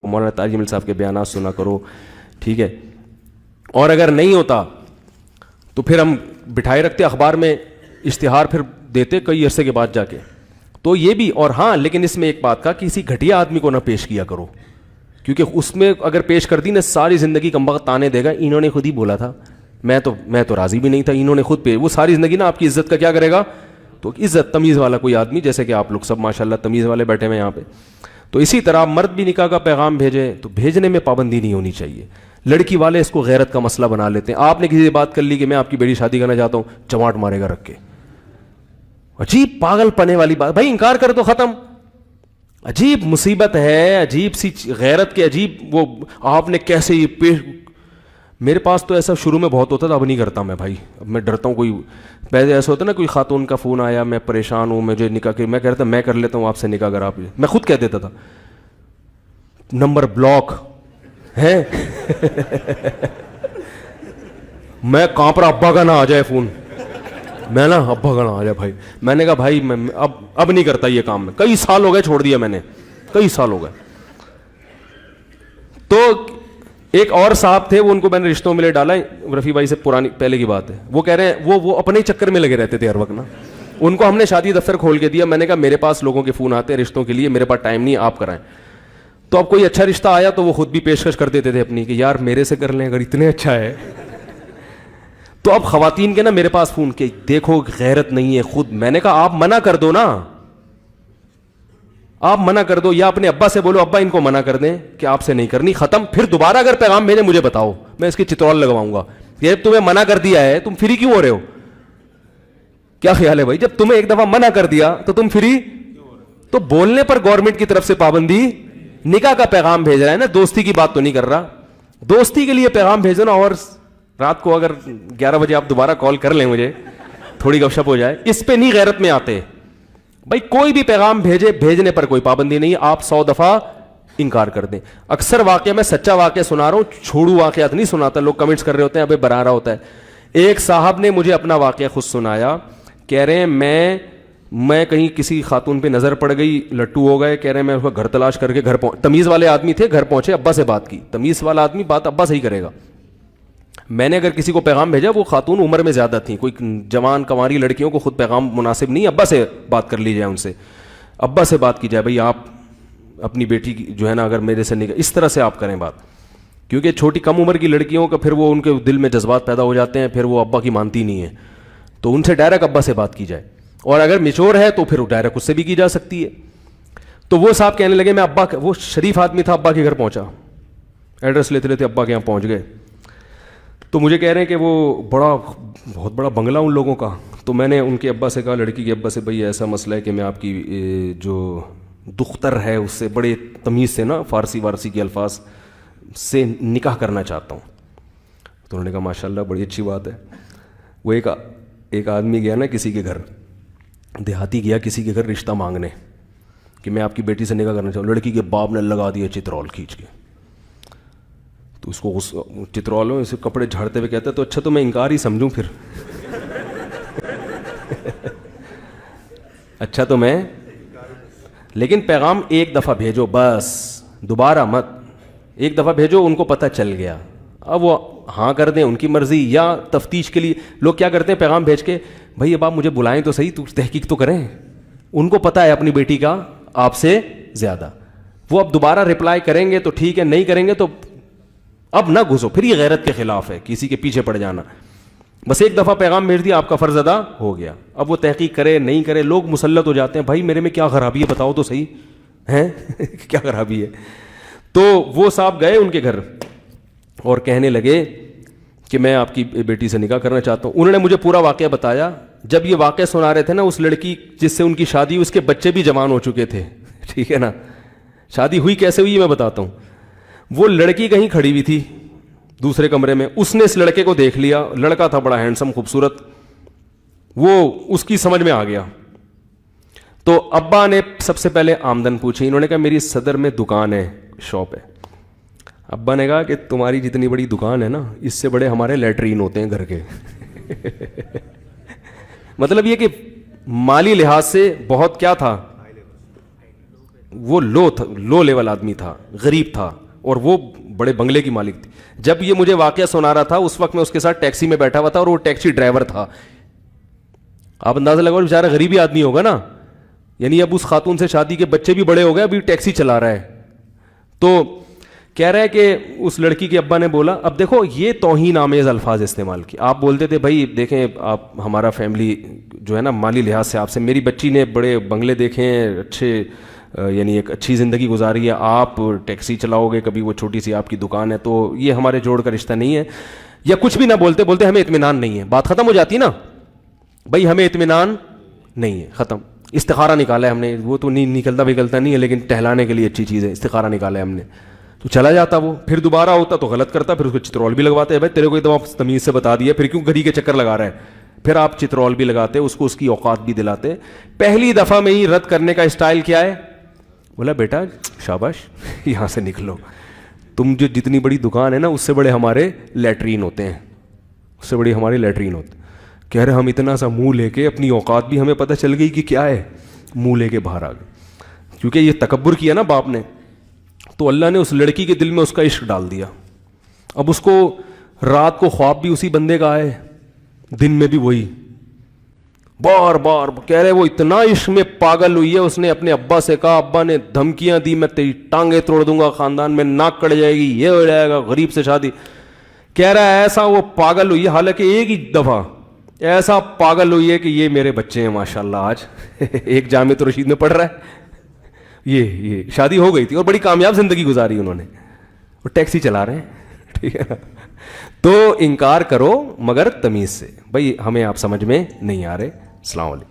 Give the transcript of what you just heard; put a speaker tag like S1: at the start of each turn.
S1: مولانا طارق جمیل صاحب کے بیانات سنا کرو, ٹھیک ہے. اور اگر نہیں ہوتا تو پھر ہم بٹھائے رکھتے اخبار میں اشتہار, پھر دیتے کئی عرصے کے بعد جا کے. تو یہ بھی, اور ہاں لیکن اس میں ایک بات کا, کسی گھٹیا آدمی کو نہ پیش کیا کرو, کیونکہ اس میں اگر پیش کر دی نا ساری زندگی کمبخت تانے دے گا. انہوں نے خود ہی بولا تھا, میں تو راضی بھی نہیں تھا, انہوں نے خود وہ ساری زندگی نا آپ کی عزت کا کیا کرے گا. تو عزت تمیز والا کوئی آدمی, جیسے کہ آپ لوگ سب ماشاءاللہ تمیز والے بیٹھے ہوئے یہاں پہ, تو اسی طرح مرد بھی نکاح کا پیغام بھیجے تو بھیجنے میں پابندی نہیں ہونی چاہیے. لڑکی والے اس کو غیرت کا مسئلہ بنا لیتے ہیں. آپ نے کسی سے بات کر لی کہ میں آپ کی بیٹی شادی کرنا چاہتا ہوں, چماٹ مارے گا رکھ کے. عجیب پاگل پنے والی بات, بھائی انکار کر دو, ختم. عجیب مصیبت ہے, عجیب سی غیرت کے عجیب وہ آپ نے کیسے یہ پیش. میرے پاس تو ایسا شروع میں بہت ہوتا تھا, اب نہیں کرتا میں بھائی, اب میں ڈرتا ہوں. کوئی پہلے ایسا ہوتا نا, کوئی خاتون کا فون آیا, میں پریشان ہوں, مجھے نکاح کے, میں کہتا میں کر لیتا ہوں آپ سے نکاح, اگر آپ, میں خود کہہ دیتا تھا نمبر بلاک ہے. میں کانپ رہا, ابا کا نہ آ جائے فون, میں نا ابا کا نہ آ جائے بھائی. میں نے کہا بھائی میں اب نہیں کرتا یہ کام, میں کئی سال ہو گئے چھوڑ دیا میں نے, کئی سال ہو گئے. تو ایک اور صاحب تھے, وہ ان کو میں نے رشتوں میں لے ڈالا, رفیع بھائی سے پرانی پہلے کی بات ہے. وہ کہہ رہے ہیں وہ اپنے چکر میں لگے رہتے تھے ہر وقت نا. ان کو ہم نے شادی دفتر کھول کے دیا. میں نے کہا میرے پاس لوگوں کے فون آتے ہیں رشتوں کے لیے, میرے پاس ٹائم نہیں, آپ کرائیں. تو اب کوئی اچھا رشتہ آیا تو وہ خود بھی پیشکش کر دیتے تھے اپنی کہ یار میرے سے کر لیں اگر اتنے اچھا ہے. تو اب خواتین کے نا میرے پاس فون کے, دیکھو غیرت نہیں ہے خود. میں نے کہا آپ منع کر دو نا, آپ منع کر دو, یا اپنے ابا سے بولو ابا ان کو منع کر دیں کہ آپ سے نہیں کرنی, ختم. پھر دوبارہ اگر پیغام بھیجے مجھے بتاؤ, میں اس کی چترول لگواؤں گا. یہ تمہیں منع کر دیا ہے, تم فری کیوں ہو رہے ہو؟ کیا خیال ہے بھائی, جب تمہیں ایک دفعہ منع کر دیا تو تم فری. تو بولنے پر گورنمنٹ کی طرف سے پابندی, نکاح کا پیغام بھیج رہا ہے نا, دوستی کی بات تو نہیں کر رہا. دوستی کے لیے پیغام بھیجو نا, اور رات کو اگر 11 بجے آپ دوبارہ کال کر لیں مجھے, تھوڑی گپ شپ ہو جائے, اس پہ نہیں غیرت میں آتے. بھائی کوئی بھی پیغام بھیجے, بھیجنے پر کوئی پابندی نہیں, آپ 100 دفعہ انکار کر دیں. اکثر واقعہ میں سچا واقعہ سنا رہا ہوں, چھوڑو واقعات نہیں سناتا. لوگ کمنٹس کر رہے ہوتے ہیں ابے بنا رہا ہوتا ہے. ایک صاحب نے مجھے اپنا واقعہ خود سنایا, کہہ رہے ہیں میں کہیں کسی خاتون پہ نظر پڑ گئی, لٹو ہو گئے. کہہ رہے ہیں میں اس کا گھر تلاش کر کے گھر تمیز والے آدمی تھے, گھر پہنچے, ابا سے بات کی. تمیز والا آدمی بات ابا سے ہی کرے گا. میں نے اگر کسی کو پیغام بھیجا, وہ خاتون عمر میں زیادہ تھیں, کوئی جوان کنواری لڑکیوں کو خود پیغام مناسب نہیں, ابا سے بات کر لی جائے, ان سے ابا سے بات کی جائے, بھائی آپ اپنی بیٹی کی جو ہے نا اگر میرے سے نکاح, اس طرح سے آپ کریں بات. کیونکہ چھوٹی کم عمر کی لڑکیوں کا پھر وہ ان کے دل میں جذبات پیدا ہو جاتے ہیں, پھر وہ ابا کی مانتی نہیں ہے. تو ان سے ڈائریکٹ ابا سے بات کی جائے, اور اگر میچور ہے تو پھر ڈائریکٹ اس سے بھی کی جا سکتی ہے. تو وہ صاحب کہنے لگے, میں ابا, وہ شریف آدمی تھا, ابا کے گھر پہنچا, ایڈریس لیتے لیتے ابا کے یہاں پہنچ گئے. تو مجھے کہہ رہے ہیں کہ وہ بہت بڑا بنگلہ ان لوگوں کا. تو میں نے ان کے ابا سے کہا, لڑکی کے ابا سے, بھائی ایسا مسئلہ ہے کہ میں آپ کی جو دختر ہے اس سے بڑے تمیز سے نا, فارسی وارسی کے الفاظ سے نکاح کرنا چاہتا ہوں. تو انہوں نے کہا ماشاءاللہ بڑی اچھی بات ہے. وہ ایک آدمی گیا نا کسی کے گھر, دیہاتی گیا کسی کے گھر رشتہ مانگنے کہ میں آپ کی بیٹی سے نکاح کرنا چاہوں. لڑکی کے باپ نے لگا دیا چترول کھینچ کے. تو اس کو چترول میں اسے کپڑے جھاڑتے ہوئے کہتا ہے, تو اچھا تو میں انکار ہی سمجھوں پھر. اچھا تو میں, لیکن پیغام ایک دفعہ بھیجو بس, دوبارہ مت. ایک دفعہ بھیجو, ان کو پتہ چل گیا, اب وہ ہاں کر دیں ان کی مرضی, یا تفتیش کے لیے لوگ کیا کرتے ہیں پیغام بھیج کے, بھائی اب آپ مجھے بلائیں تو صحیح, تو تحقیق تو کریں. ان کو پتہ ہے اپنی بیٹی کا آپ سے زیادہ, وہ اب دوبارہ رپلائی کریں گے تو ٹھیک ہے, نہیں کریں گے تو اب نہ گھسو. پھر یہ غیرت کے خلاف ہے کسی کے پیچھے پڑ جانا. بس ایک دفعہ پیغام بھیج دیا, آپ کا فرض ادا ہو گیا. اب وہ تحقیق کرے نہیں کرے, لوگ مسلط ہو جاتے ہیں, بھائی میرے میں کیا خرابی ہے بتاؤ تو صحیح ہے. کیا خرابی ہے. تو وہ صاحب گئے ان کے گھر اور کہنے لگے کہ میں آپ کی بیٹی سے نکاح کرنا چاہتا ہوں. انہوں نے مجھے پورا واقعہ بتایا. جب یہ واقعہ سنا رہے تھے نا, اس لڑکی جس سے ان کی شادی, اس کے بچے بھی جوان ہو چکے تھے, ٹھیک ہے نا. شادی ہوئی کیسے ہوئی میں بتاتا ہوں. وہ لڑکی کہیں کھڑی ہوئی تھی دوسرے کمرے میں, اس نے اس لڑکے کو دیکھ لیا, لڑکا تھا بڑا ہینڈسم خوبصورت, وہ اس کی سمجھ میں آ گیا. تو ابا نے سب سے پہلے آمدن پوچھی. انہوں نے کہا میری صدر میں دکان ہے, شاپ ہے. ابا نے کہا کہ تمہاری جتنی بڑی دکان ہے نا, اس سے بڑے ہمارے لیٹرین ہوتے ہیں گھر کے. مطلب یہ کہ مالی لحاظ سے بہت کیا تھا, وہ لو لیول آدمی تھا, غریب تھا, اور وہ بڑے بنگلے کی مالک تھی. جب یہ مجھے واقعہ سنا رہا تھا اس وقت میں اس کے ساتھ ٹیکسی میں بیٹھا ہوا تھا, اور وہ ٹیکسی ڈرائیور تھا. آپ اندازہ لگاؤ بیچارہ غریبی آدمی ہوگا نا, یعنی اب اس خاتون سے شادی کے بچے بھی بڑے ہو گئے, ابھی ٹیکسی چلا رہا ہے. تو کہہ رہا ہے کہ اس لڑکی کے ابا نے بولا, اب دیکھو یہ توہین آمیز الفاظ استعمال کی. آپ بولتے تھے بھائی دیکھیں آپ ہمارا فیملی جو ہے نا مالی لحاظ سے آپ سے, میری بچی نے بڑے بنگلے دیکھے ہیں, اچھے یعنی ایک اچھی زندگی گزاری ہے, آپ ٹیکسی چلاؤ گے, کبھی وہ چھوٹی سی آپ کی دکان ہے, تو یہ ہمارے جوڑ کا رشتہ نہیں ہے. یا کچھ بھی نہ بولتے بولتے ہمیں اطمینان نہیں ہے, بات ختم ہو جاتی نا بھائی, ہمیں اطمینان نہیں ہے, ختم. استخارہ نکالا ہے ہم نے, وہ تو نہیں نکلتا بگلتا نہیں ہے لیکن ٹہلانے کے لیے اچھی چیز ہے, استخارہ نکالا ہے ہم نے. تو چلا جاتا وہ, پھر دوبارہ ہوتا تو غلط کرتا, پھر اس کو چترول بھی لگواتے ہیں. بھائی تیرے کو ایک دم تمیز سے بتا دیا, پھر کیوں گھڑی کے چکر لگا رہا ہے, پھر آپ چترول بھی لگاتے, اس کو اس کی اوقات بھی دلاتے. پہلی دفعہ میں ہی رد کرنے کا اسٹائل کیا ہے, بولا بیٹا شاباش یہاں سے نکلو, تم جو جتنی بڑی دکان ہے نا اس سے بڑے ہمارے لیٹرین ہوتے ہیں, اس سے بڑی ہماری لیٹرین ہوتے. کہہ رہے ہم اتنا سا منہ لے کے, اپنی اوقات بھی ہمیں پتہ چل گئی کہ کیا ہے, منہ لے کے باہر آ گئے. کیونکہ یہ تکبر کیا نا باپ نے, تو اللہ نے اس لڑکی کے دل میں اس کا عشق ڈال دیا. اب اس کو رات کو خواب بھی اسی بندے کا آئے, دن میں بھی وہی, بار بار. کہہ رہے وہ اتنا عشق میں پاگل ہوئی ہے, اس نے اپنے ابا سے کہا, ابا نے دھمکیاں دی, میں تیری ٹانگیں توڑ دوں گا, خاندان میں ناک کٹ جائے گی, یہ ہو جائے گا, غریب سے شادی. کہہ رہا ہے ایسا وہ پاگل ہوئی ہے, حالانکہ ایک ہی دفعہ ایسا پاگل ہوئی ہے کہ یہ میرے بچے ہیں ماشاءاللہ, آج ایک جامعۃ الرشید میں پڑھ رہا ہے, یہ شادی ہو گئی تھی اور بڑی کامیاب زندگی گزاری انہوں نے, اور ٹیکسی چلا رہے ہیں. ٹھیک ہے نا, تو انکار کرو مگر تمیز سے. بھائی ہمیں آپ سمجھ میں نہیں آ رہے. السلام علیکم.